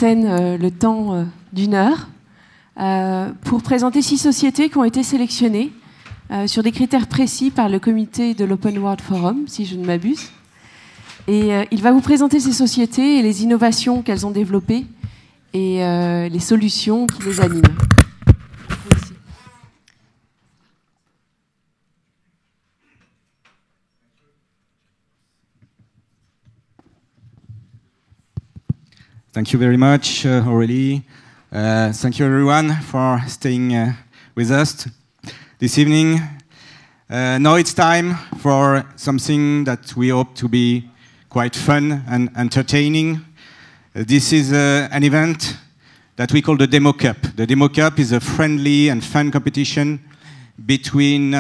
scène le temps d'1 heure pour présenter 6 sociétés qui ont été sélectionnées sur des critères précis par le comité de l'Open World Forum, si je ne m'abuse. Et il va vous présenter ces sociétés et les innovations qu'elles ont développées et les solutions qui les animent. Thank you very much, Aurélie. Thank you everyone for staying with us this evening. Now it's time for something that we hope to be quite fun and entertaining. This is an event that we call the Demo Cup. The Demo Cup is a friendly and fun competition between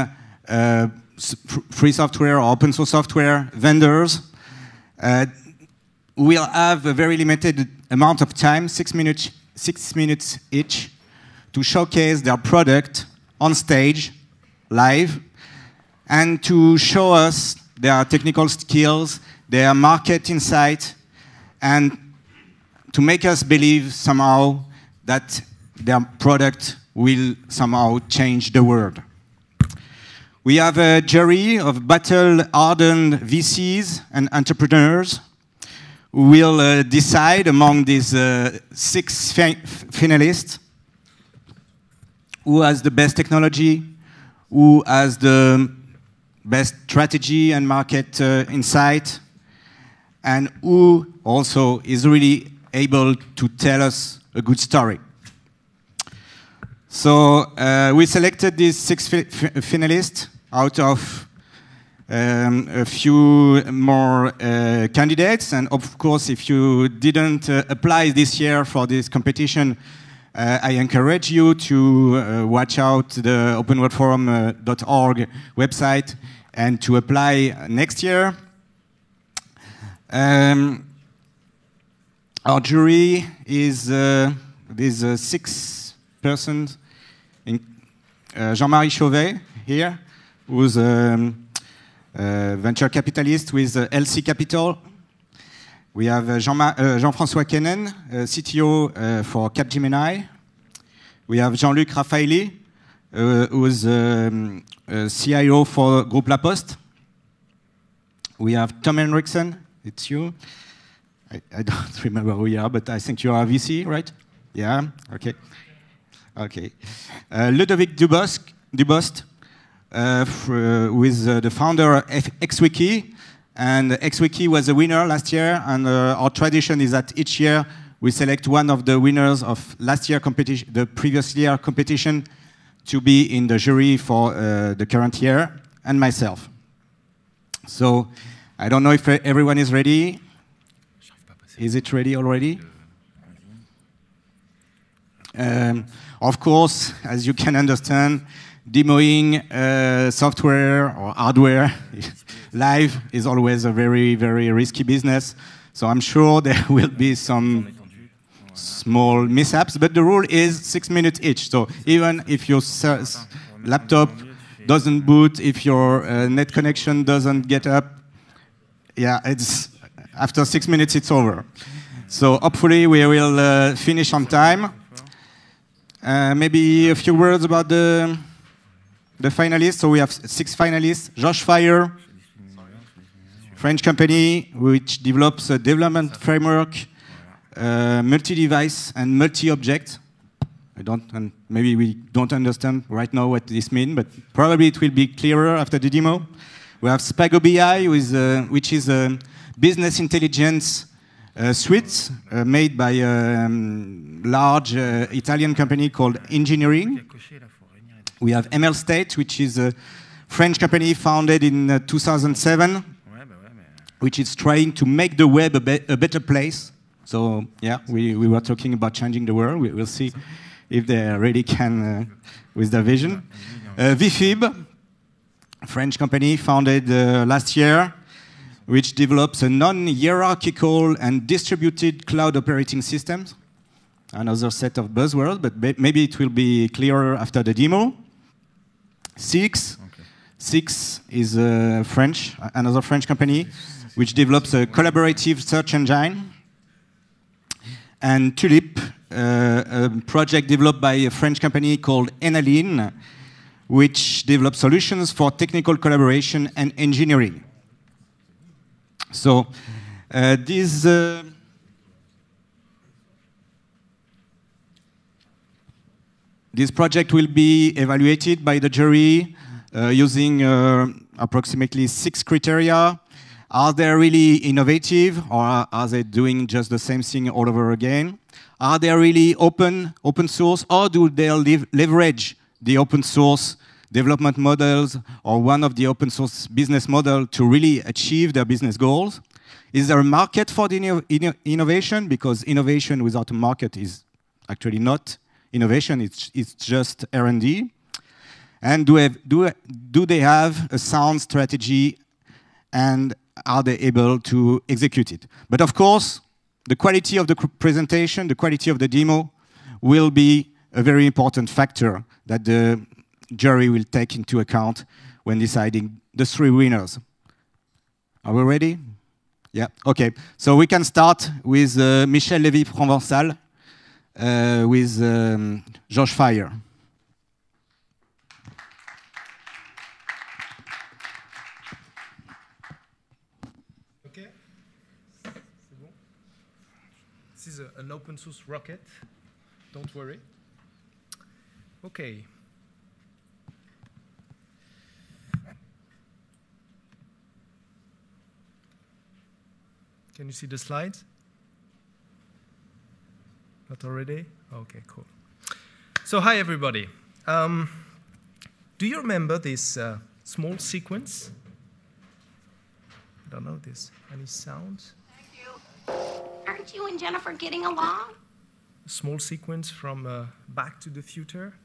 free software or open source software vendors. We'll have a very limited amount of time, 6 minutes each, to showcase their product on stage, live, and to show us their technical skills, their market insight, and to make us believe somehow that their product will somehow change the world. We have a jury of battle-hardened VCs and entrepreneurs who will decide among these 6 finalists who has the best technology, who has the best strategy and market insight, and who also is really able to tell us a good story. So we selected these 6 finalists out of a few more candidates, and of course, if you didn't apply this year for this competition, I encourage you to watch out the openworldforum.org website and to apply next year. Our jury is these 6 persons. Jean-Marie Chauvet here, who's venture capitalist with LC Capital. We have Jean-François Kennen, CTO for Capgemini. We have Jean-Luc Raffaeli, who's CIO for Groupe La Poste. We have Tom Henriksen, it's you. I don't remember who you are, but I think you are a VC, right? Yeah, okay. Okay. Ludovic Dubost, with the founder of XWiki, and XWiki was a winner last year, and our tradition is that each year we select one of the winners of last year competition, the previous year competition, to be in the jury for the current year, and myself. So I don't know if everyone is ready. Is it ready already? Of course, as you can understand, demoing software or hardware live is always a very, very risky business. So I'm sure there will be some small mishaps, but the rule is 6 minutes each. So even if your laptop doesn't boot, if your net connection doesn't get up, yeah, it's after 6 minutes it's over. So hopefully we will finish on time. Maybe a few words about the finalists. So we have 6 finalists. Joshfire, French company which develops a development framework, multi-device and multi-object. Maybe we don't understand right now what this means, but probably it will be clearer after the demo. We have Spago BI, which is a business intelligence suite made by a large Italian company called Engineering. We have MLState, which is a French company founded in 2007, which is trying to make the web a better place. So yeah, we were talking about changing the world. We'll see if they really can with their vision. ViFib, a French company founded last year, which develops a non-hierarchical and distributed cloud operating systems. Another set of buzzwords, but maybe it will be clearer after the demo. Six is another French company, which develops a collaborative search engine. and Tuleap, a project developed by a French company called Enalean, which develops solutions for technical collaboration and engineering. So this project will be evaluated by the jury using approximately 6 criteria. Are they really innovative, or are they doing just the same thing all over again? Are they really open source, or do they leverage the open source development models or one of the open source business model to really achieve their business goals? Is there a market for the innovation? Because innovation without a market is actually not innovation, it's just R&D. And do they have a sound strategy, and are they able to execute it? But of course, the quality of the presentation, the quality of the demo will be a very important factor that the jury will take into account when deciding the 3 winners. Are we ready? Yeah, okay. So we can start with Michel Lévy-Provençal with Joshfire. Okay. C'est bon. This is an open source rocket. Don't worry. Okay. Can you see the slides? Not already? Okay, cool. So hi, everybody. Do you remember this small sequence? I don't know this. Any sounds? Thank you. Aren't you and Jennifer getting along? A small sequence from Back to the Future.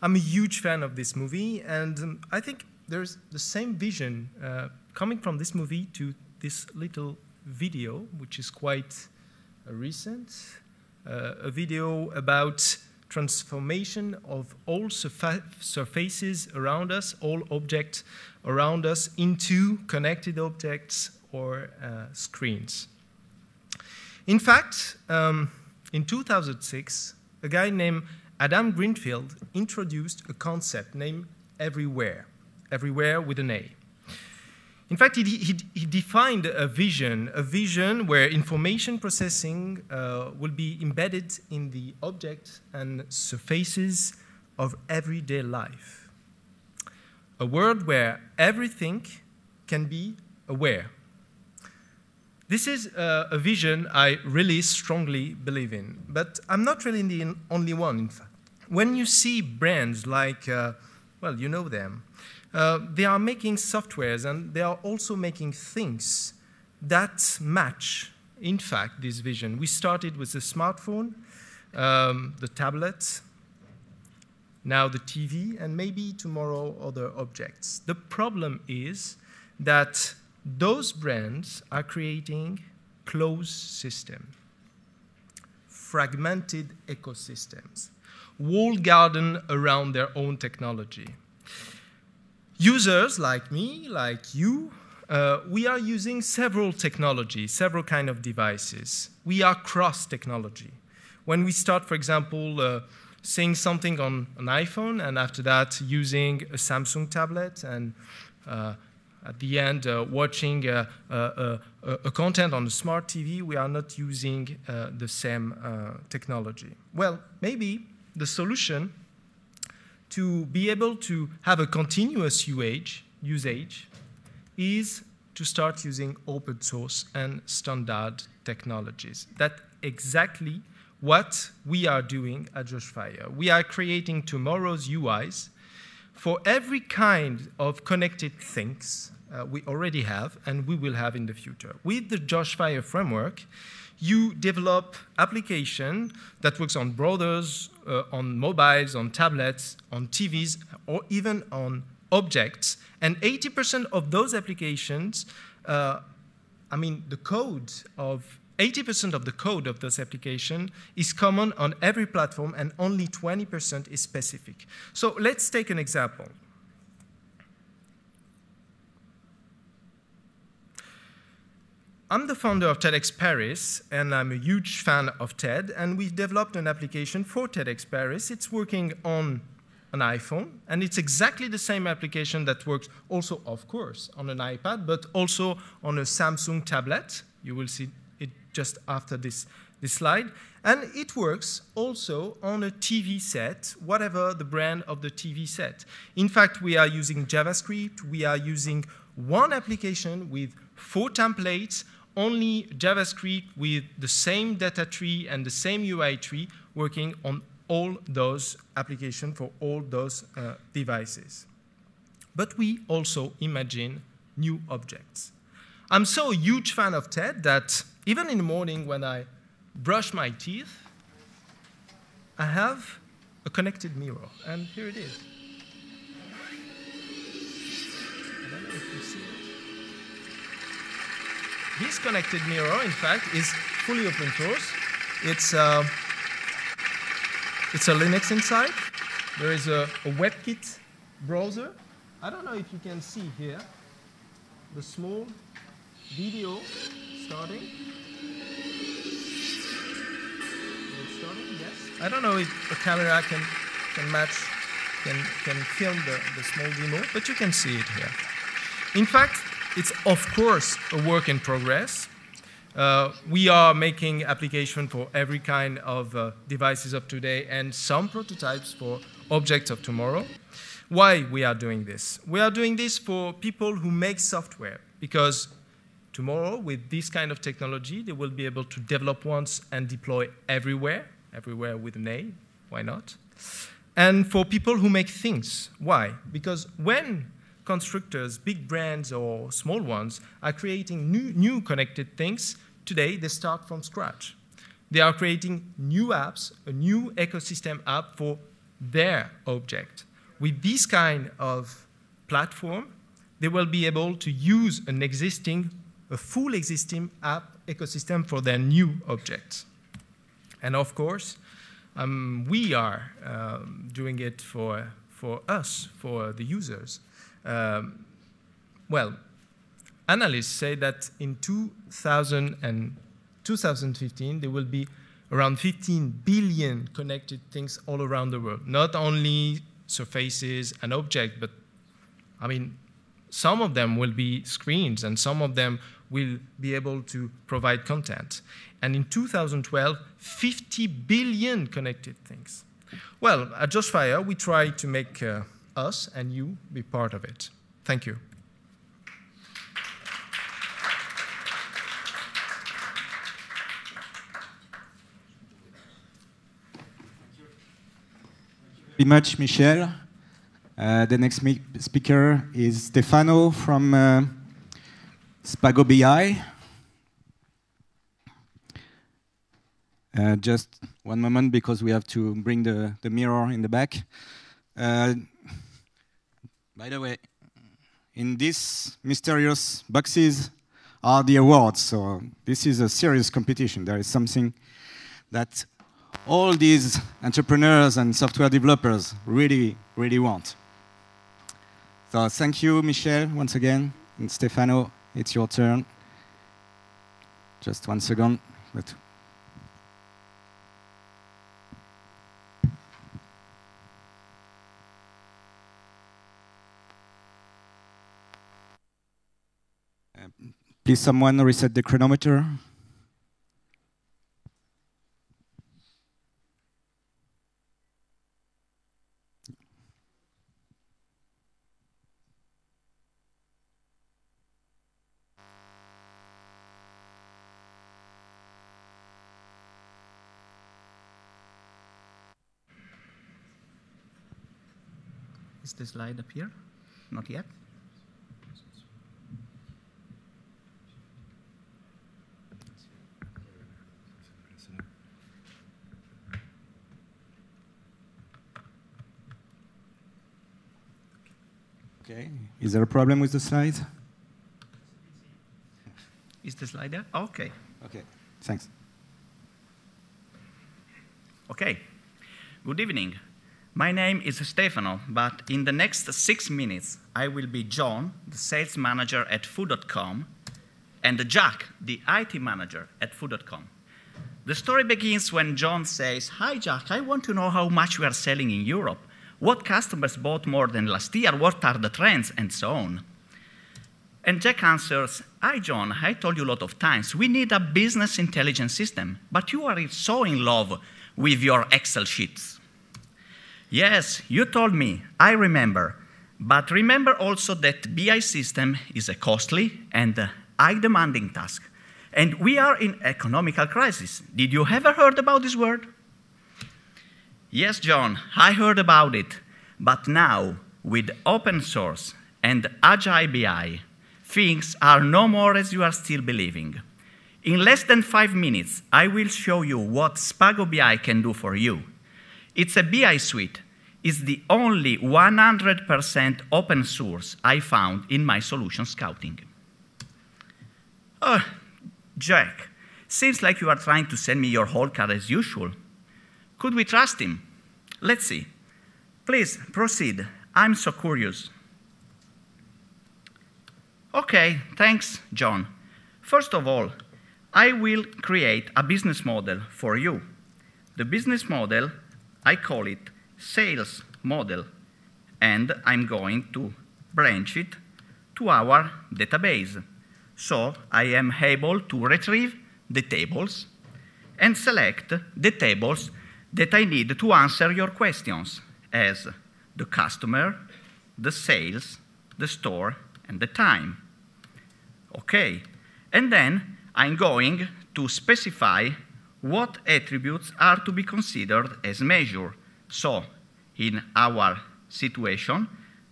I'm a huge fan of this movie, and I think there's the same vision coming from this movie to this little video, which is quite recent. A video about transformation of all surfaces around us, all objects around us, into connected objects or screens. In fact, in 2006, a guy named Adam Greenfield introduced a concept named everywhere, everywhere with an A. In fact, he defined a vision where information processing will be embedded in the objects and surfaces of everyday life. A world where everything can be aware. This is a vision I really strongly believe in, but I'm not really the only one, in fact. When you see brands like, well, you know them, they are making softwares, and they are also making things that match, in fact, this vision. We started with the smartphone, the tablet, now the TV, and maybe tomorrow other objects. The problem is that those brands are creating closed systems, fragmented ecosystems, walled garden around their own technology. Users like me, like you, we are using several technologies, several kinds of devices. We are cross-technology. When we start, for example, seeing something on an iPhone, and after that using a Samsung tablet, and at the end watching a content on a smart TV, we are not using the same technology. Well, maybe the solution to be able to have a continuous usage is to start using open source and standard technologies. That's exactly what we are doing at Joshfire. We are creating tomorrow's UIs for every kind of connected things we already have and we will have in the future. With the Joshfire framework, you develop application that works on browsers, on mobiles, on tablets, on TVs, or even on objects. And 80% of those applications, the code of 80% of the code of those applications is common on every platform, and only 20% is specific. So let's take an example. I'm the founder of TEDx Paris, and I'm a huge fan of TED, and we've developed an application for TEDx Paris. It's working on an iPhone, and it's exactly the same application that works also, of course, on an iPad, but also on a Samsung tablet. You will see it just after this slide. And it works also on a TV set, whatever the brand of the TV set. In fact, we are using JavaScript. We are using one application with 4 templates, only JavaScript with the same data tree and the same UI tree working on all those applications for all those devices. But we also imagine new objects. I'm so a huge fan of TED that even in the morning when I brush my teeth, I have a connected mirror, and here it is. I don't know if you see it. This connected mirror, in fact, is fully open source. It's a Linux inside. There is a WebKit browser. I don't know if you can see here the small video starting. It's starting, yes. I don't know if a camera can film the small demo, but you can see it here. In fact, it's of course a work in progress. We are making application for every kind of devices of today and some prototypes for objects of tomorrow. Why we are doing this? We are doing this for people who make software, because tomorrow, with this kind of technology, they will be able to develop once and deploy everywhere with an A, why not? And for people who make things, why? Because when constructors, big brands or small ones, are creating new connected things, today they start from scratch. They are creating new apps, a new ecosystem app for their object. With this kind of platform, they will be able to use a full existing app ecosystem for their new objects. And of course, we are doing it for us, for the users. Well, analysts say that in 2015, there will be around 15 billion connected things all around the world. Not only surfaces and objects, but I mean, some of them will be screens, and some of them will be able to provide content. And in 2012, 50 billion connected things. Well, at Joshfire, we try to make us and you be part of it. Thank you. Very much, Michel. The next speaker is Stéfane from Spago BI. Just one moment, because we have to bring the mirror in the back. By the way, in these mysterious boxes are the awards. So this is a serious competition. There is something that all these entrepreneurs and software developers really, really want. So thank you, Michel, once again. And Stéfane, it's your turn. Just 1 second. Please, someone reset the chronometer. Is the slide up here? Not yet. Okay. Is there a problem with the slides? Is the slide there? Okay. Okay. Thanks. Okay. Good evening. My name is Stéfane, but in the next 6 minutes, I will be John, the sales manager at food.com, and Jack, the IT manager at Food.com. The story begins when John says, "Hi, Jack, I want to know how much we are selling in Europe. What customers bought more than last year? What are the trends?" and so on. And Jack answers, "Hi, John, I told you a lot of times, we need a business intelligence system, but you are so in love with your Excel sheets." "Yes, you told me, I remember. But remember also that BI system is a costly and high-demanding task. And we are in economical crisis. Did you ever heard about this word?" "Yes, John, I heard about it. But now, with open source and agile BI, things are no more as you are still believing. In less than 5 minutes, I will show you what Spago BI can do for you. It's a BI suite. It's the only 100% open source I found in my solution scouting." "Oh, Jack, seems like you are trying to send me your whole card as usual. Could we trust him? Let's see. Please, proceed. I'm so curious." "Okay, thanks, John. First of all, I will create a business model for you. The business model, I call it sales model, and I'm going to branch it to our database. So I am able to retrieve the tables and select the tables that I need to answer your questions as the customer, the sales, the store, and the time. Okay, and then I'm going to specify what attributes are to be considered as measure. So in our situation,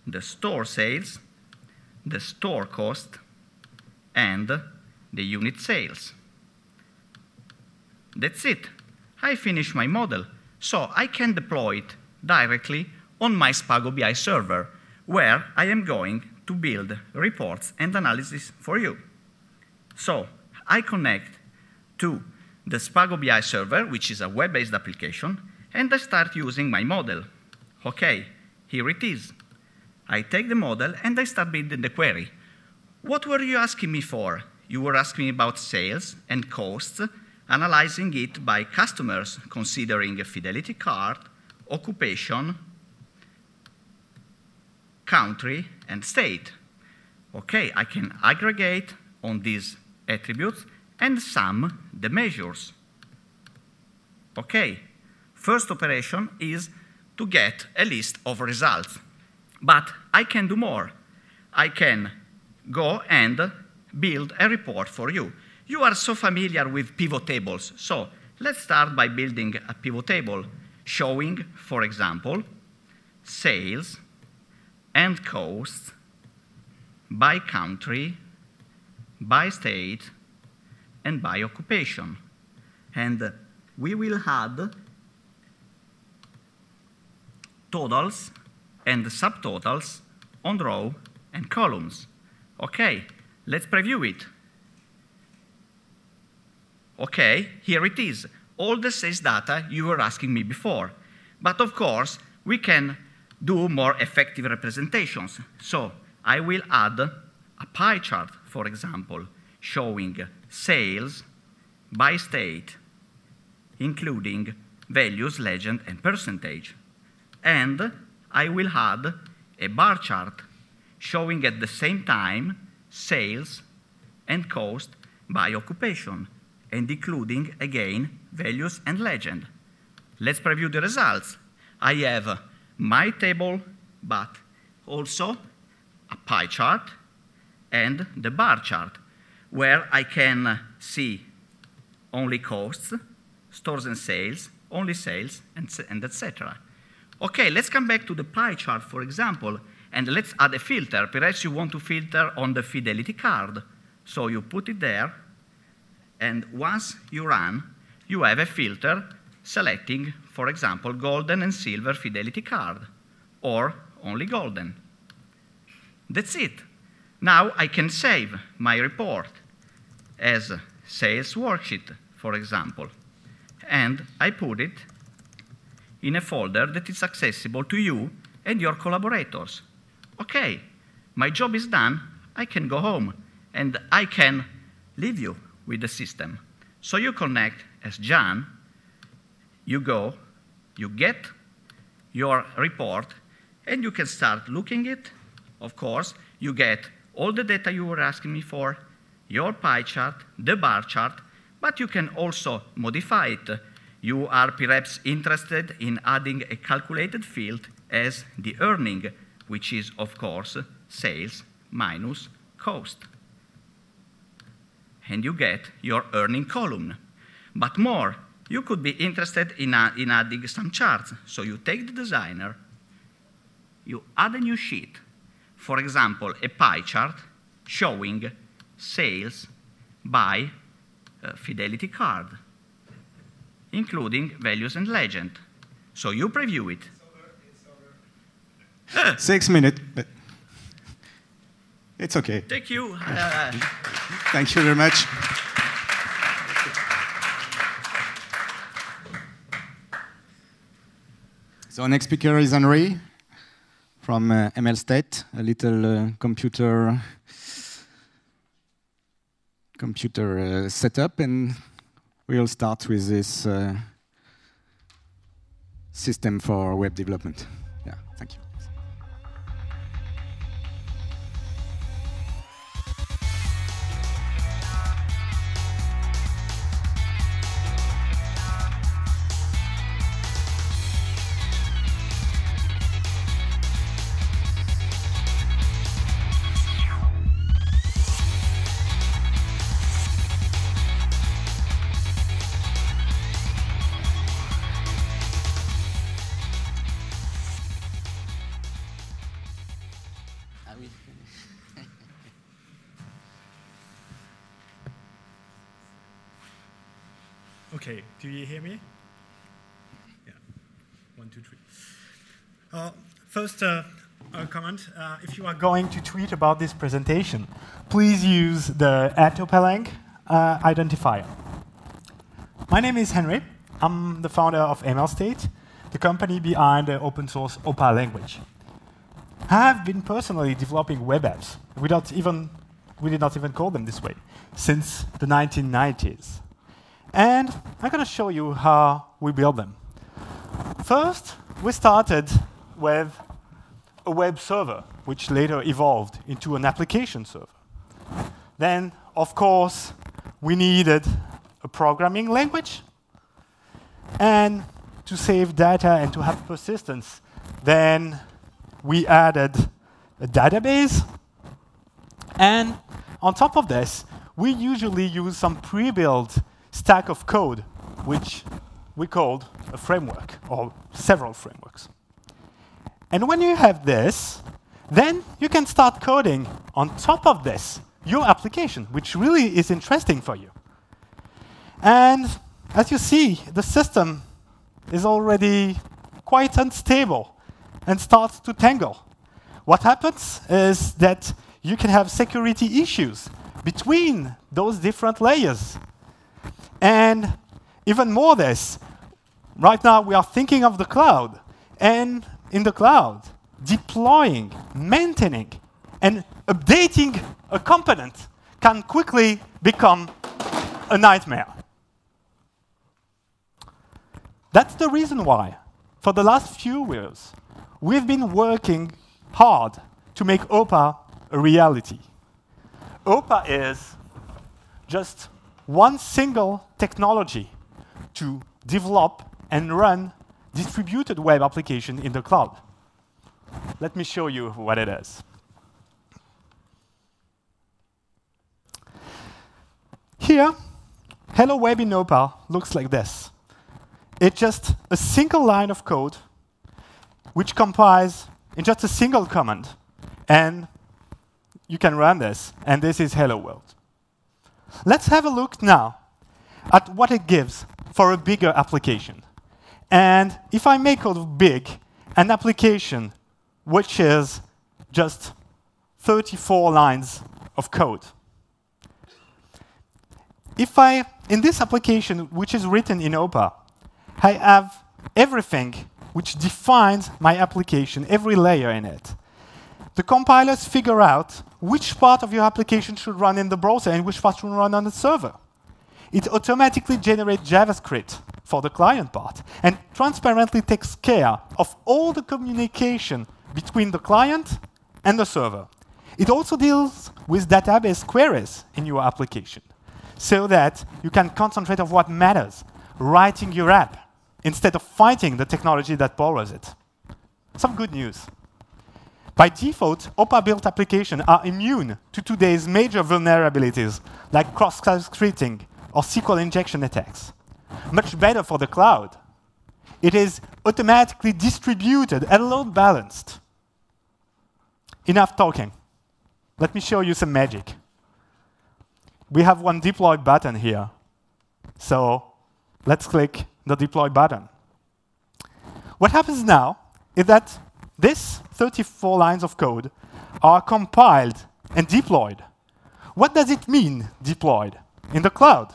the store sales, the store cost, and the unit sales. That's it. I finished my model, so I can deploy it directly on my Spago BI server, where I am going to build reports and analysis for you. So I connect to the Spago BI server, which is a web-based application, and I start using my model. Okay, here it is. I take the model and I start building the query. What were you asking me for? You were asking me about sales and costs, analyzing it by customers, considering a fidelity card, occupation, country, and state. Okay, I can aggregate on these attributes and sum the measures. Okay, first operation is to get a list of results. But I can do more. I can go and build a report for you. You are so familiar with pivot tables, so let's start by building a pivot table showing, for example, sales and costs by country, by state, and by occupation. And we will add totals and subtotals on row and columns. Okay, let's preview it. Okay, here it is, all the sales data you were asking me before. But of course, we can do more effective representations. So I will add a pie chart, for example, showing sales by state, including values, legend, and percentage. And I will add a bar chart showing at the same time sales and cost by occupation, and including, again, values and legend. Let's preview the results. I have my table, but also a pie chart and the bar chart, where I can see only costs, stores and sales, only sales, and etc. Okay, let's come back to the pie chart, for example, and let's add a filter. Perhaps you want to filter on the fidelity card. So you put it there, and once you run, you have a filter selecting, for example, golden and silver fidelity card, or only golden. That's it. Now I can save my report as a sales worksheet, for example, and I put it in a folder that is accessible to you and your collaborators. Okay, my job is done. I can go home, and I can leave you with the system. So you connect as Jan, you go, you get your report, and you can start looking at it. Of course, you get all the data you were asking me for, your pie chart, the bar chart, but you can also modify it. You are perhaps interested in adding a calculated field as the earning, which is, of course, sales minus cost. And you get your earning column. But more, you could be interested in adding some charts. So you take the designer, you add a new sheet, for example, a pie chart showing sales by fidelity card, including values and legend. So you preview it. It's over. 6 minutes, but it's okay. Thank you. Thank you very much. So next speaker is Henry from MLState, a little computer setup, and we'll start with this system for web development. Yeah, thank you. Okay, do you hear me? Yeah, 1, 2, 3. First, a comment. If you are going to tweet about this presentation, please use the @OpaLang identifier. My name is Henry. I'm the founder of MLState, the company behind the open source OPA language. I have been personally developing web apps, we did not even call them this way, since the 1990s. And I'm going to show you how we build them. First, we started with a web server, which later evolved into an application server. Then, of course, we needed a programming language. And to save data and to have persistence, then we added a database. And on top of this, we usually use some pre-built stack of code, which we called a framework, or several frameworks. And when you have this, then you can start coding on top of this, your application, which really is interesting for you. And as you see, the system is already quite unstable and starts to tangle. What happens is that you can have security issues between those different layers. And even more this, right now we are thinking of the cloud. And in the cloud, deploying, maintaining, and updating a component can quickly become a nightmare. That's the reason why, for the last few years, we've been working hard to make OPA a reality. OPA is just one single technology to develop and run distributed web application in the cloud. Let me show you what it is. Here, Hello Web in OPA looks like this. It's just a single line of code which compiles in just a single command. And you can run this, and this is Hello World. Let's have a look now at what it gives for a bigger application. And if I make it big, an application which is just 34 lines of code. In this application, which is written in OPA, I have everything which defines my application, every layer in it. the compilers figure out which part of your application should run in the browser and which part should run on the server. It automatically generates JavaScript for the client part and transparently takes care of all the communication between the client and the server. It also deals with database queries in your application so that you can concentrate on what matters, writing your app, instead of fighting the technology that powers it. Some good news. By default, OPA-built applications are immune to today's major vulnerabilities like cross-site scripting or SQL injection attacks. Much better for the cloud. It is automatically distributed and load balanced. Enough talking. Let me show you some magic. We have one deploy button here. So let's click the deploy button. What happens now is that these 34 lines of code are compiled and deployed. What does it mean, deployed? In the cloud.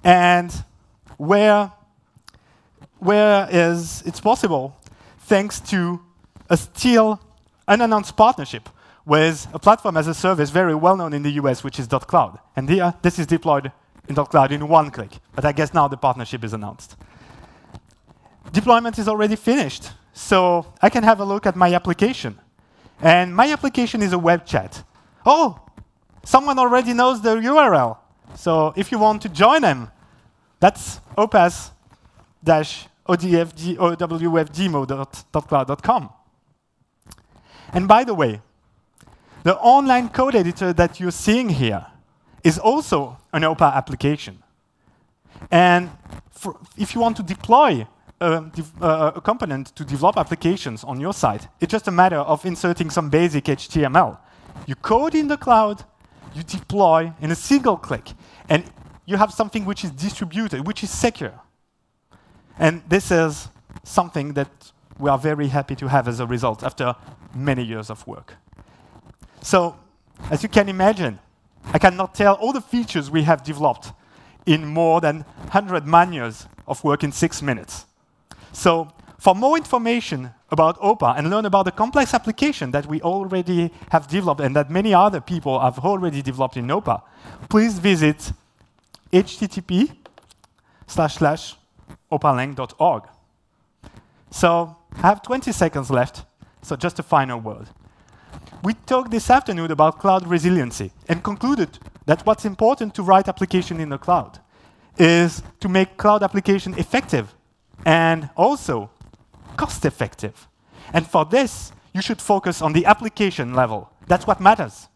And where is it's possible thanks to a still unannounced partnership with a platform as a service very well known in the US, which is .cloud. And here, this is deployed in .cloud in one click. But I guess now the partnership is announced. Deployment is already finished. So I can have a look at my application. And my application is a web chat. Oh, someone already knows the URL. So if you want to join them, that's openness-owfdemo.cloud.com. And by the way, the online code editor that you're seeing here is also an OPA application. And if you want to deploy a component to develop applications on your site, it's just a matter of inserting some basic HTML. You code in the cloud, you deploy in a single click, and you have something which is distributed, which is secure. And this is something that we are very happy to have as a result after many years of work. So, as you can imagine, I cannot tell all the features we have developed in more than 100 man-years of work in 6 minutes. So, for more information about OPA and learn about the complex application that we already have developed and that many other people have already developed in OPA, please visit http://opalang.org. So, I have 20 seconds left, so just a final word. We talked this afternoon about cloud resiliency and concluded that what's important to write application in the cloud is to make cloud application effective and also cost-effective. And for this, you should focus on the application level. That's what matters.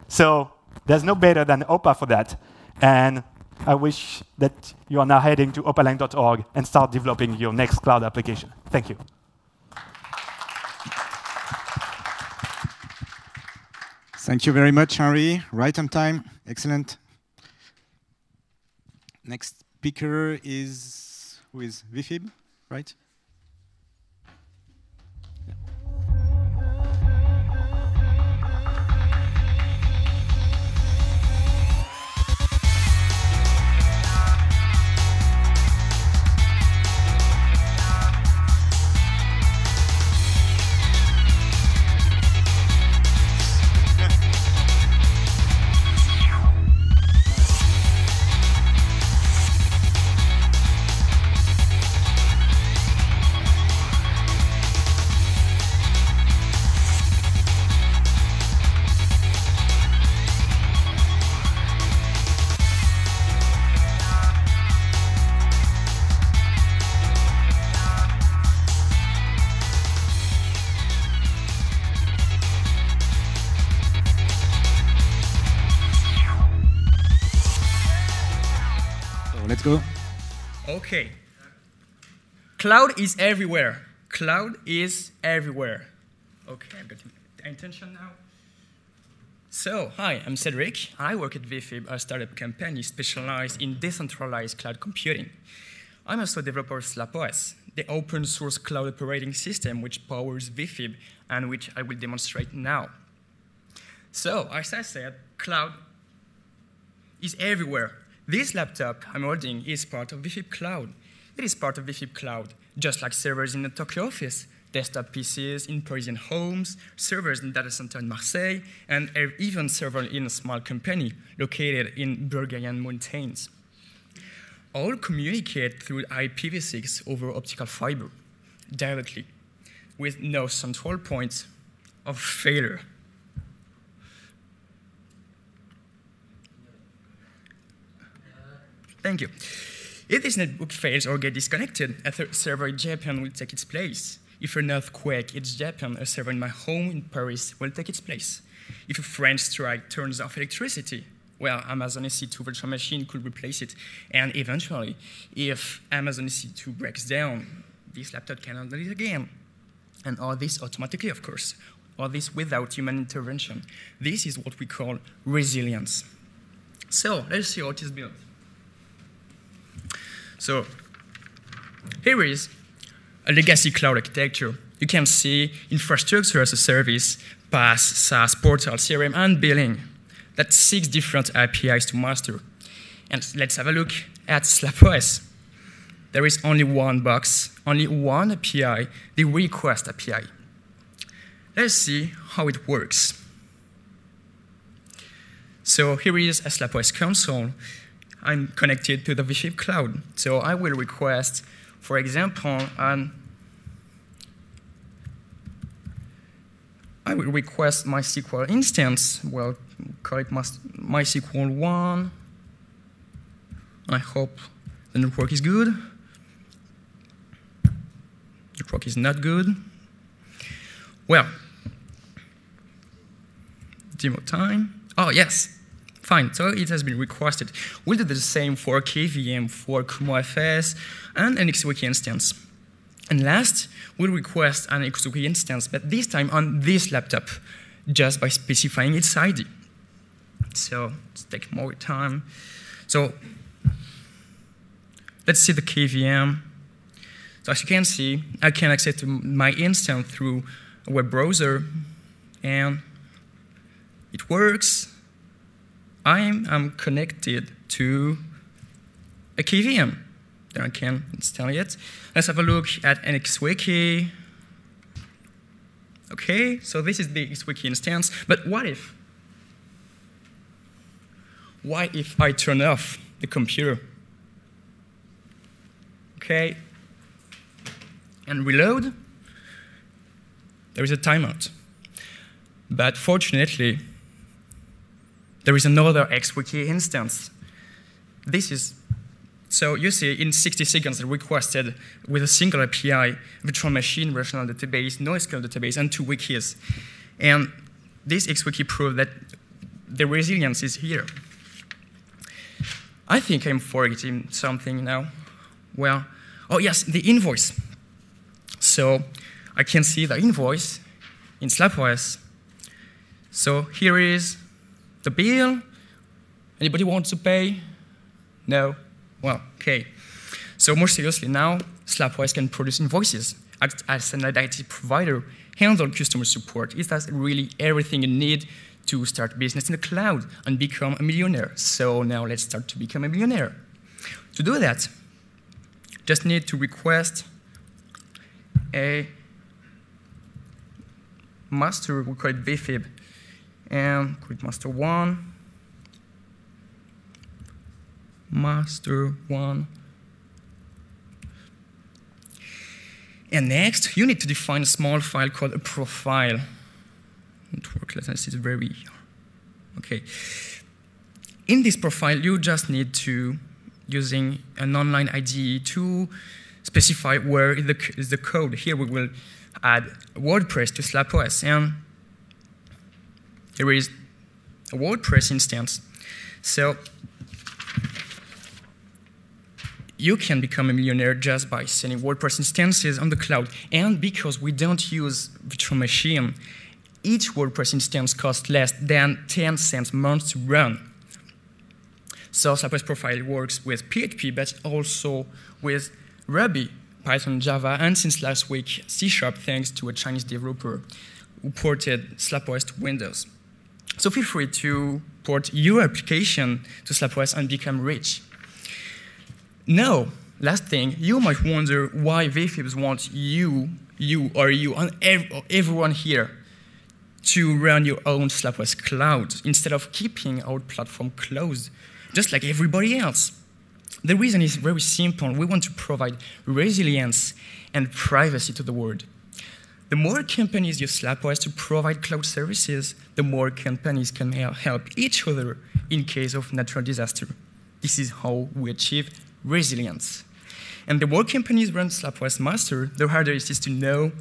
So there's no better than OPA for that. And I wish that you are now heading to opalang.org and start developing your next cloud application. Thank you. Thank you very much, Henry. Right on time. Excellent. Next speaker is, who is ViFib, right? Let's go. Okay. Cloud is everywhere. Cloud is everywhere. Okay, I've got intention now. So, hi, I'm Cedric. I work at ViFib, a startup company specialized in decentralized cloud computing. I'm also a developer of SlapOS, the open source cloud operating system which powers ViFib and which I will demonstrate now. So, as I said, cloud is everywhere. This laptop I'm holding is part of ViFib Cloud. It is part of ViFib Cloud, just like servers in the Tokyo office, desktop PCs in Parisian homes, servers in data center in Marseille, and even servers in a small company located in Bulgarian mountains. All communicate through IPv6 over optical fiber directly, with no central point of failure. Thank you. If this network fails or gets disconnected, a server in Japan will take its place. If an earthquake hits Japan, a server in my home in Paris will take its place. If a French strike turns off electricity, well, Amazon EC2 virtual machine could replace it. And eventually, if Amazon EC2 breaks down, this laptop can handle it again. And all this automatically, of course. All this without human intervention. This is what we call resilience. So let's see how it is built. So here is a legacy cloud architecture. You can see infrastructure as a service, PaaS, SaaS, portal, CRM, and billing. That's 6 different APIs to master. And let's have a look at SlapOS. There is only one box, only one API, the request API. Let's see how it works. So here is a SlapOS console. I'm connected to the ViFib cloud. So I will request, for example, I will request MySQL instance. Well, call it MySQL 1. I hope the network is good. Network is not good. Well, demo time. Oh, yes. Fine, so it has been requested. We'll do the same for KVM, for OWF, and an XWiki instance. And last, we'll request an XWiki instance, but this time on this laptop, just by specifying its ID. So let's take more time. So let's see the KVM. So as you can see, I can access to my instance through a web browser, and it works. I'm connected to a KVM. Then I can install it. Let's have a look at an XWiki. OK, so this is the XWiki instance. But what if? Why if I turn off the computer? OK, and reload. There is a timeout. But fortunately, there is another XWiki instance. This is, so you see, in 60 seconds, I requested with a single API, virtual machine, relational database, NoSQL database, and 2 wikis. And this XWiki proved that the resilience is here. I think I'm forgetting something now. Well, oh yes, the invoice. So I can see the invoice in SlapOS. So here is the bill. Anybody wants to pay? No? Well, OK. So more seriously now, SlapOS can produce invoices as an identity provider, handle customer support. It has really everything you need to start business in the cloud and become a millionaire. So now let's start to become a millionaire. To do that, just need to request a master, we call it ViFib, and call it master 1. Master 1. And next, you need to define a small file called a profile. Network latency is very, OK. In this profile, you just need to, using an online IDE, to specify where is the code. Here we will add WordPress to SlapOS. And here is a WordPress instance. So you can become a millionaire just by sending WordPress instances on the cloud. And because we don't use virtual machine, each WordPress instance costs less than 10 cents a month to run. So SlapOS profile works with PHP, but also with Ruby, Python, Java, and since last week, C# thanks to a Chinese developer who ported SlapOS to Windows. So feel free to port your application to SlapOS and become rich. Now, last thing, you might wonder why ViFibs want you you and everyone here to run your own SlapOS cloud instead of keeping our platform closed, just like everybody else. The reason is very simple. We want to provide resilience and privacy to the world. The more companies use SlapOS to provide cloud services, the more companies can help each other in case of natural disaster. This is how we achieve resilience. And the more companies run SlapOS master, the harder it is to know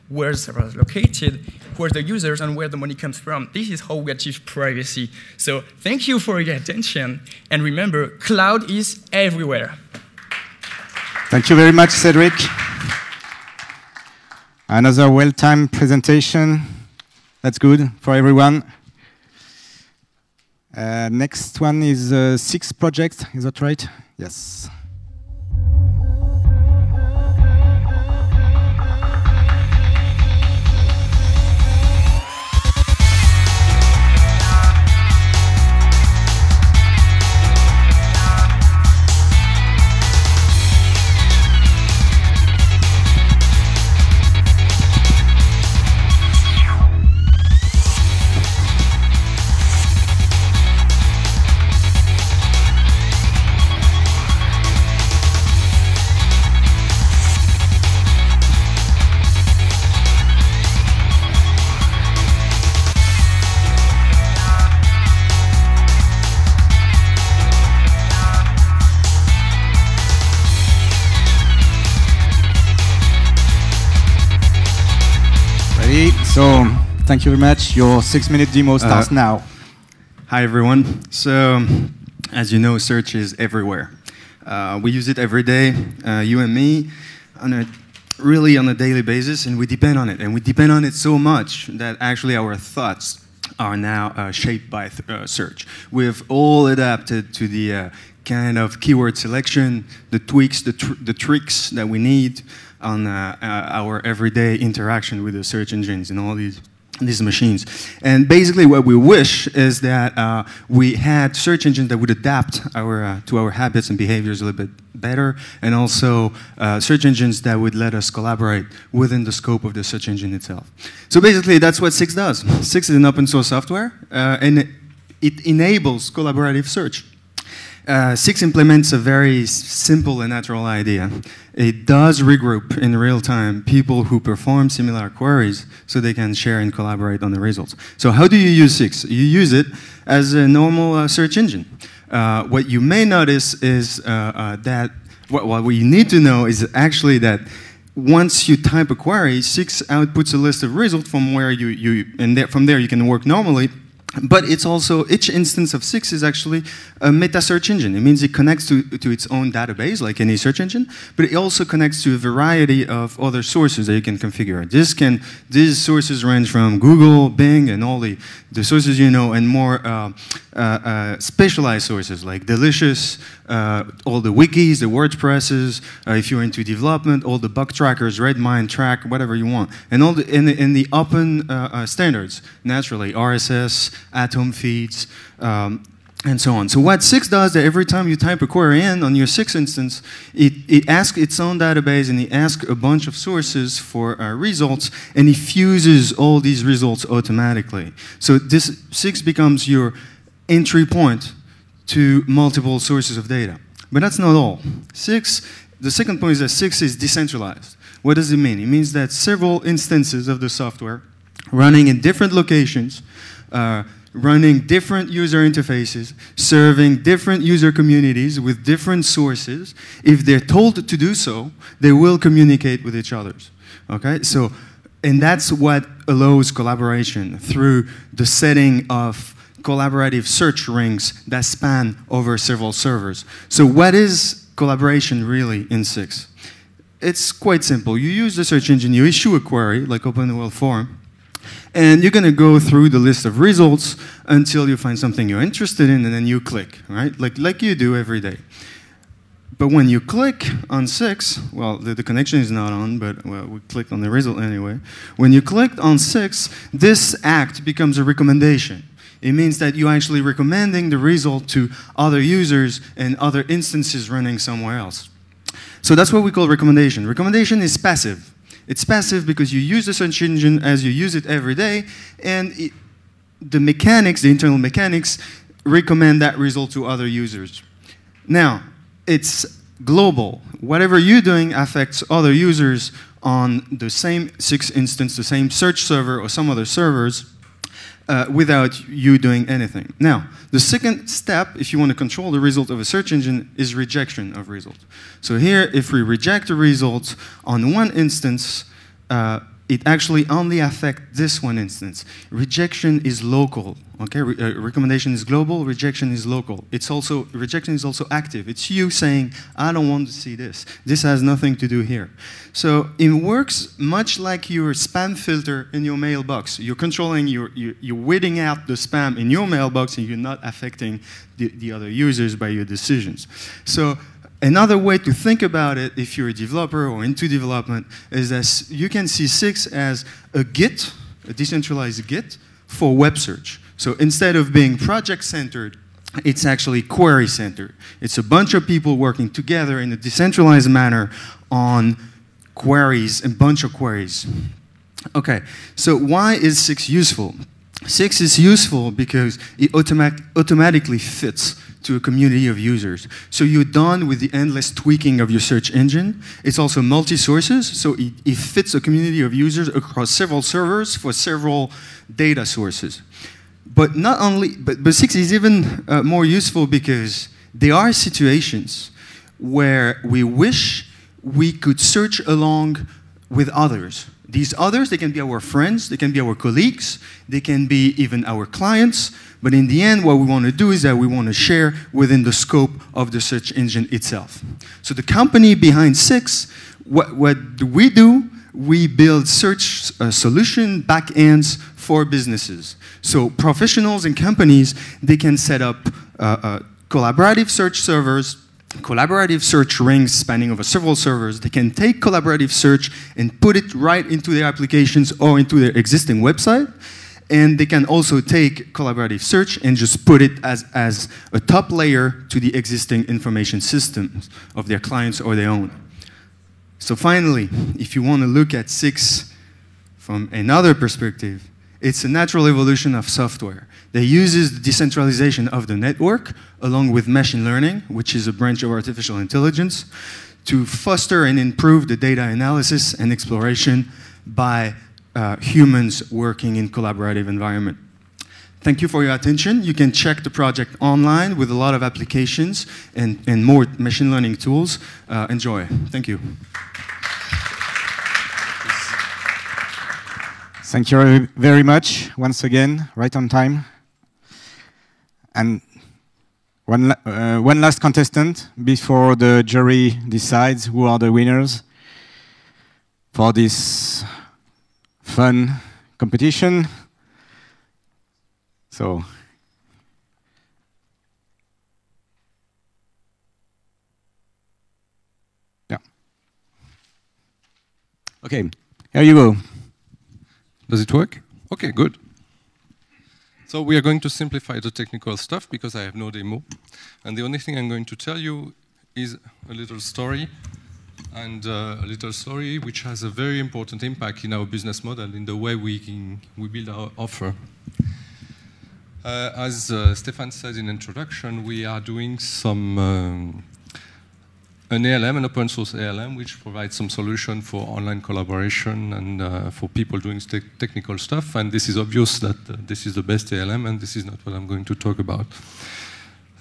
where servers are located, who are the users, and where the money comes from. This is how we achieve privacy. So thank you for your attention. And remember, cloud is everywhere. Thank you very much, Cedric. Another well-timed presentation. That's good for everyone. Next one is 6 project. Is that right? Yes. So, thank you very much. Your 6-minute demo starts now. Hi, everyone. So, as you know, search is everywhere. We use it every day, you and me, really on a daily basis, and we depend on it. And we depend on it so much that actually our thoughts are now shaped by search. We've all adapted to the kind of keyword selection, the tweaks, the tricks that we need on our everyday interaction with the search engines and all these machines. And basically what we wish is that we had search engines that would adapt to our habits and behaviors a little bit better, and also search engines that would let us collaborate within the scope of the search engine itself. So basically that's what SIX does. SIX is an open source software, and it enables collaborative search. SIX implements a very simple and natural idea. It does regroup in real time people who perform similar queries so they can share and collaborate on the results. So how do you use SIX? You use it as a normal search engine. What you may notice is that what you need to know is actually that once you type a query, SIX outputs a list of results from where from there you can work normally. But it's also, each instance of SIX is actually a meta search engine. It means it connects to its own database, like any search engine, but it also connects to a variety of other sources that you can configure. These sources range from Google, Bing, and all the sources you know, and more specialized sources like Delicious, all the wikis, the WordPresses, if you're into development, all the bug trackers, Redmine, Track, whatever you want. And all in the open standards, naturally, RSS, Atom feeds, and so on. So what SIX does, that every time you type a query in on your SIX instance, it asks its own database and it asks a bunch of sources for results, and it fuses all these results automatically. So this SIX becomes your entry point to multiple sources of data. But that's not all. The second point is that SIX is decentralized. What does it mean? It means that several instances of the software running in different locations, running different user interfaces, serving different user communities with different sources. If they're told to do so, they will communicate with each other. Okay? So, and that's what allows collaboration through the setting of collaborative search rings that span over several servers. So what is collaboration really in SIX? It's quite simple. You use the search engine, you issue a query, like OpenWorld form, and you're going to go through the list of results until you find something you're interested in, and then you click, right? Like you do every day. But when you click on SIX, well, the connection is not on, but well, we clicked on the result anyway. When you clicked on SIX, this act becomes a recommendation. It means that you're actually recommending the result to other users and other instances running somewhere else. So that's what we call recommendation. Recommendation is passive. It's passive because you use the search engine as you use it every day, and the mechanics, the internal mechanics, recommend that result to other users. Now, it's global. Whatever you're doing affects other users on the same SIX instance, the same search server or some other servers, without you doing anything. Now, the second step, if you want to control the result of a search engine, is rejection of result. So here, if we reject a result on one instance, it actually only affects this one instance. Rejection is local. Okay, recommendation is global, rejection is local. Rejection is also active. It's you saying, I don't want to see this. This has nothing to do here. So it works much like your spam filter in your mailbox. You're controlling, you're weeding out the spam in your mailbox, and you're not affecting the other users by your decisions. So another way to think about it, if you're a developer or into development, is that you can see SIX as a Git, a decentralized Git, for web search. So instead of being project-centered, it's actually query-centered. It's a bunch of people working together in a decentralized manner on queries, a bunch of queries. Okay, so why is SIX useful? SIX is useful because it automatically fits to a community of users. So you're done with the endless tweaking of your search engine. It's also multi-sources, so it fits a community of users across several servers for several data sources. But not only, but SIX is even more useful because there are situations where we wish we could search along with others. These others, they can be our friends, they can be our colleagues, they can be even our clients, but in the end, what we want to do is that we want to share within the scope of the search engine itself. So the company behind SIX, what do? We build search solution backends for businesses. So professionals and companies, they can set up collaborative search servers, collaborative search rings spanning over several servers. They can take collaborative search and put it right into their applications or into their existing website. And they can also take collaborative search and just put it as a top layer to the existing information systems of their clients or their own. So finally, if you want to look at SIX from another perspective, it's a natural evolution of software that uses the decentralization of the network along with machine learning, which is a branch of artificial intelligence, to foster and improve the data analysis and exploration by humans working in collaborative environment. Thank you for your attention. You can check the project online with a lot of applications and more machine learning tools. Enjoy. Thank you. Thank you very much, once again, right on time. And one last contestant before the jury decides who are the winners for this fun competition. So, yeah. Okay, here you go. Does it work? Okay, good. So we are going to simplify the technical stuff because I have no demo. And the only thing I'm going to tell you is a little story, and a little story which has a very important impact in our business model, in the way we build our offer. As Stéfane said in introduction, we are doing some an ALM, an open source ALM, which provides some solution for online collaboration and for people doing technical stuff. And this is obvious that this is the best ALM, and this is not what I'm going to talk about.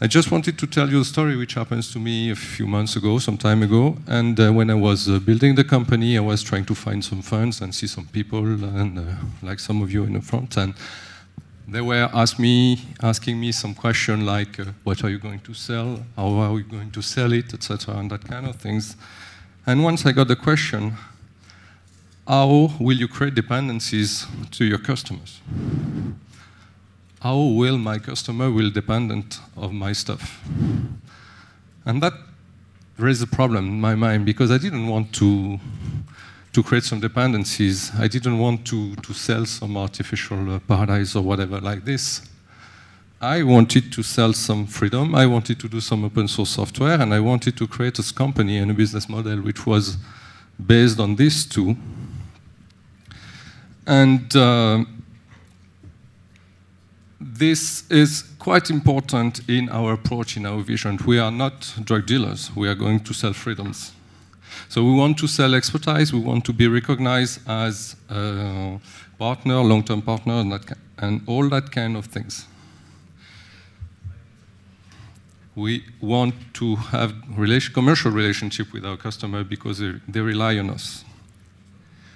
I just wanted to tell you a story which happens to me a few months ago, some time ago. And when I was building the company, I was trying to find some funds and see some people, and like some of you in the front. And they were asking me some question like, what are you going to sell? How are we going to sell it, etc., and that kind of things. And once I got the question, how will you create dependencies to your customers? How will my customer will dependent of my stuff? And that raised a problem in my mind because I didn't want to create some dependencies. I didn't want to sell some artificial paradise or whatever like this. I wanted to sell some freedom. I wanted to do some open source software, and I wanted to create a company and a business model which was based on these two And this is quite important in our approach, in our vision. We are not drug dealers. We are going to sell freedoms. So we want to sell expertise. We want to be recognized as a partner, long-term partner, and all that kind of things. We want to have commercial relationship with our customer because they rely on us.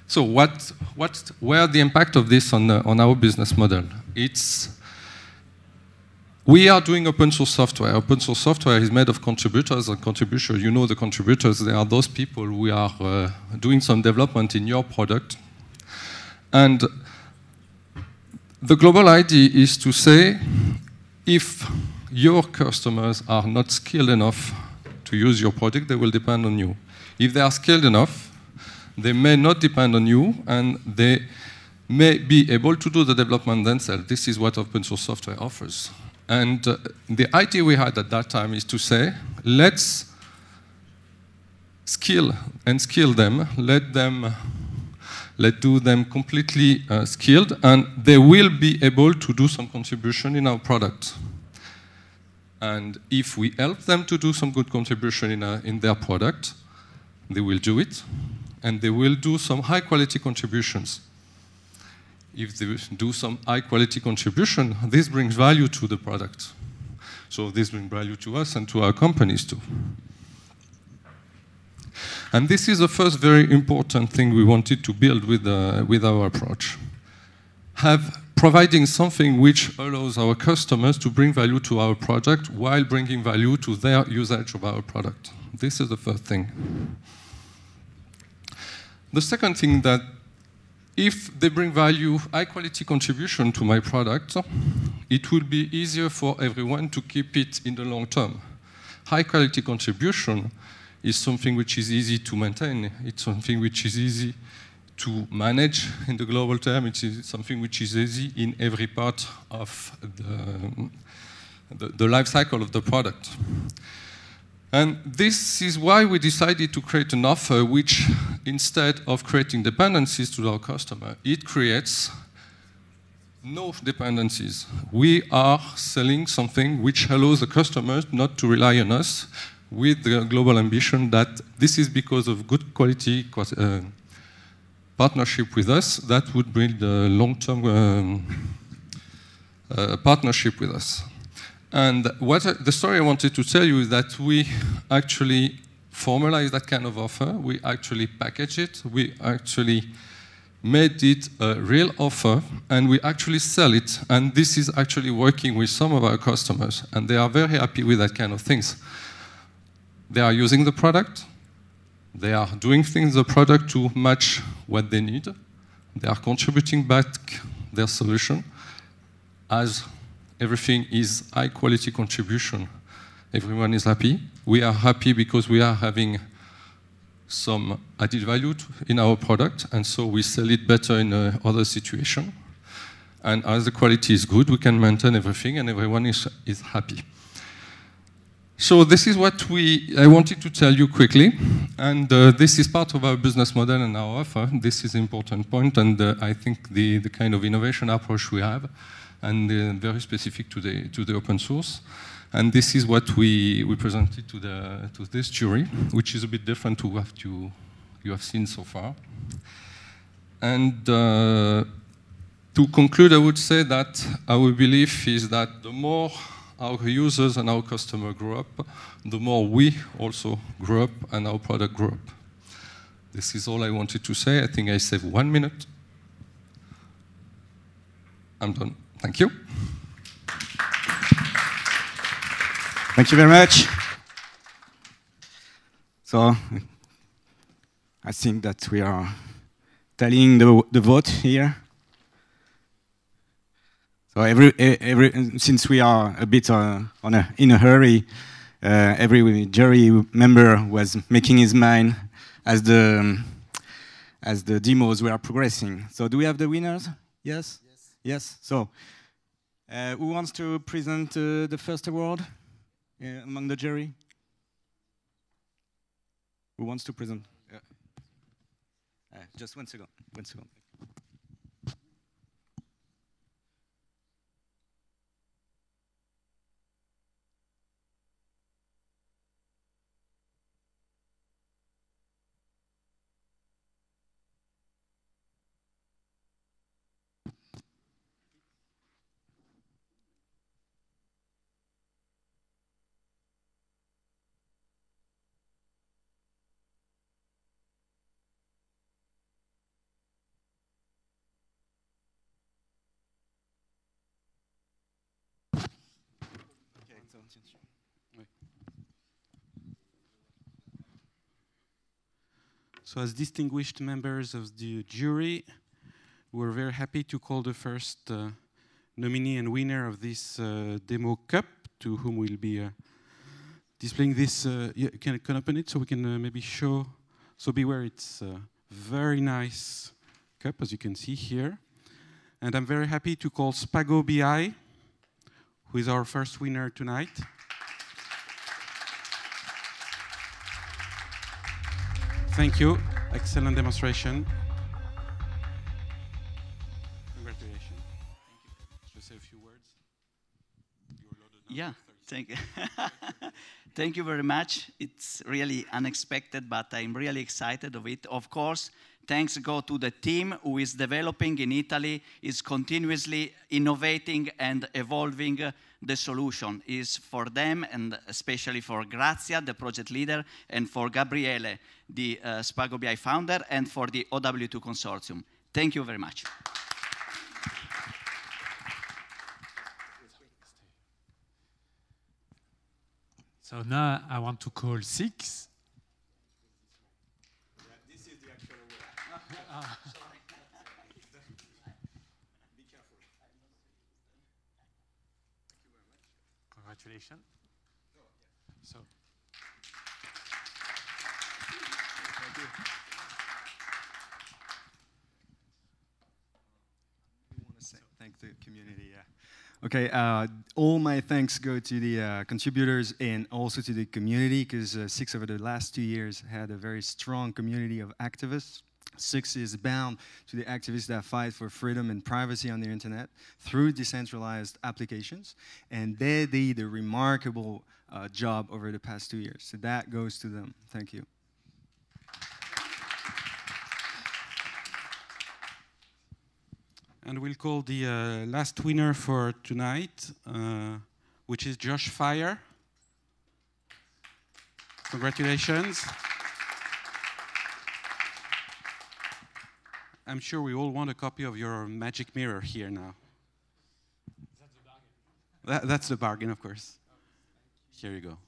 So where the impact of this on our business model? We are doing open source software. Open source software is made of contributors and contributors. You know the contributors, they are those people who are doing some development in your product. And the global idea is to say, if your customers are not skilled enough to use your product, they will depend on you. If they are skilled enough, they may not depend on you, and they may be able to do the development themselves. This is what open source software offers. And the idea we had at that time is to say, let's skill them, let do them completely skilled, and they will be able to do some contribution in our product. And if we help them to do some good contribution in their product, they will do it, and they will do some high-quality contributions. If they do some high-quality contribution, this brings value to the product. So this brings value to us and to our companies too. And this is the first very important thing we wanted to build with our approach. Providing something which allows our customers to bring value to our product while bringing value to their usage of our product. This is the first thing. The second thing, that if they bring value, high-quality contribution to my product, it will be easier for everyone to keep it in the long term. High-quality contribution is something which is easy to maintain. It's something which is easy to manage in the global term. It is something which is easy in every part of the life cycle of the product. And this is why we decided to create an offer which, instead of creating dependencies to our customer, it creates no dependencies. We are selling something which allows the customers not to rely on us, with the global ambition that this is because of good quality partnership with us that would build a long-term partnership with us. And the story I wanted to tell you is that we actually formalize that kind of offer. We actually package it. We actually made it a real offer, and we actually sell it. And this is actually working with some of our customers, and they are very happy with that kind of things. They are using the product. They are doing things in the product to match what they need. They are contributing back their solution. As everything is high-quality contribution, everyone is happy. We are happy because we are having some added value in our product, and so we sell it better in other situation. And as the quality is good, we can maintain everything, and everyone is happy. So this is what I wanted to tell you quickly, and this is part of our business model and our offer. This is an important point, and I think the kind of innovation approach we have, and very specific to the open source. And this is what we presented to this jury, which is a bit different to what you have seen so far. And to conclude, I would say that our belief is that the more our users and our customers grow up, the more we also grow up and our product grow up. This is all I wanted to say. I think I saved 1 minute. I'm done. Thank you. Thank you very much. So I think that we are tallying the vote here. So since we are a bit in a hurry, every jury member was making his mind as the demos were progressing. So do we have the winners? Yes? Yes. So who wants to present the first award among the jury? Who wants to present? Just 1 second. 1 second. So as distinguished members of the jury, we're very happy to call the first nominee and winner of this demo cup, to whom we'll be displaying this. You can open it so we can maybe show. So beware, it's a very nice cup, as you can see here. And I'm very happy to call Spago BI, who is our first winner tonight. Thank you. Excellent demonstration. Congratulations. Thank you. Just say a few words. Yeah, thank you. Thank you very much. It's really unexpected, but I'm really excited of it. Of course, thanks go to the team who is developing in Italy, is continuously innovating and evolving the solution. Is for them, and especially for Grazia, the project leader, and for Gabriele, the Spago BI founder, and for the OW2 consortium. Thank you very much. So now I want to call 6. Yeah, this is the actual word. Sorry. Be careful. Thank you very much. Congratulations. Oh, yeah. So. Thank you. We want to say thank the community, yeah. Okay, all my thanks go to the contributors and also to the community, because SIX over the last 2 years had a very strong community of activists. SIX is bound to the activists that fight for freedom and privacy on the internet through decentralized applications, and they did a remarkable job over the past 2 years. So that goes to them. Thank you. And we'll call the last winner for tonight, which is Joshfire. Congratulations. I'm sure we all want a copy of your magic mirror here now. That's the bargain. That's the bargain, of course. Here you go.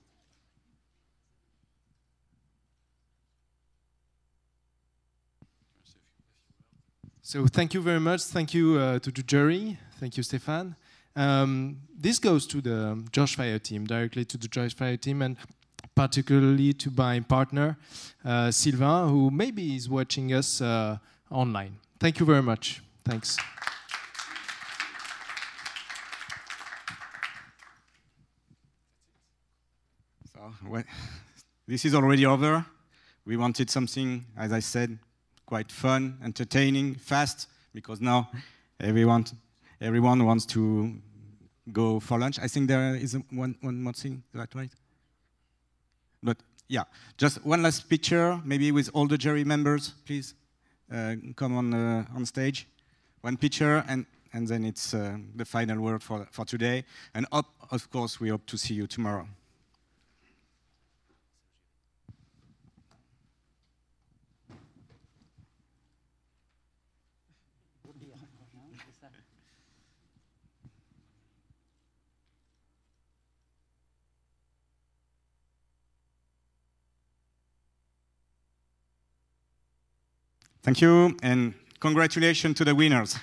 So thank you very much. Thank you to the jury. Thank you, Stéfane. This goes to the Joshfire team, directly to the Joshfire team, and particularly to my partner, Sylvain, who maybe is watching us online. Thank you very much. Thanks. So this is already over. We wanted something, as I said, quite fun, entertaining, fast, because now everyone wants to go for lunch. I think there is one more thing, is that right? But yeah, just one last picture, maybe with all the jury members, please come on stage. One picture, and then it's the final word for today. And of course, we hope to see you tomorrow. Thank you, and congratulations to the winners.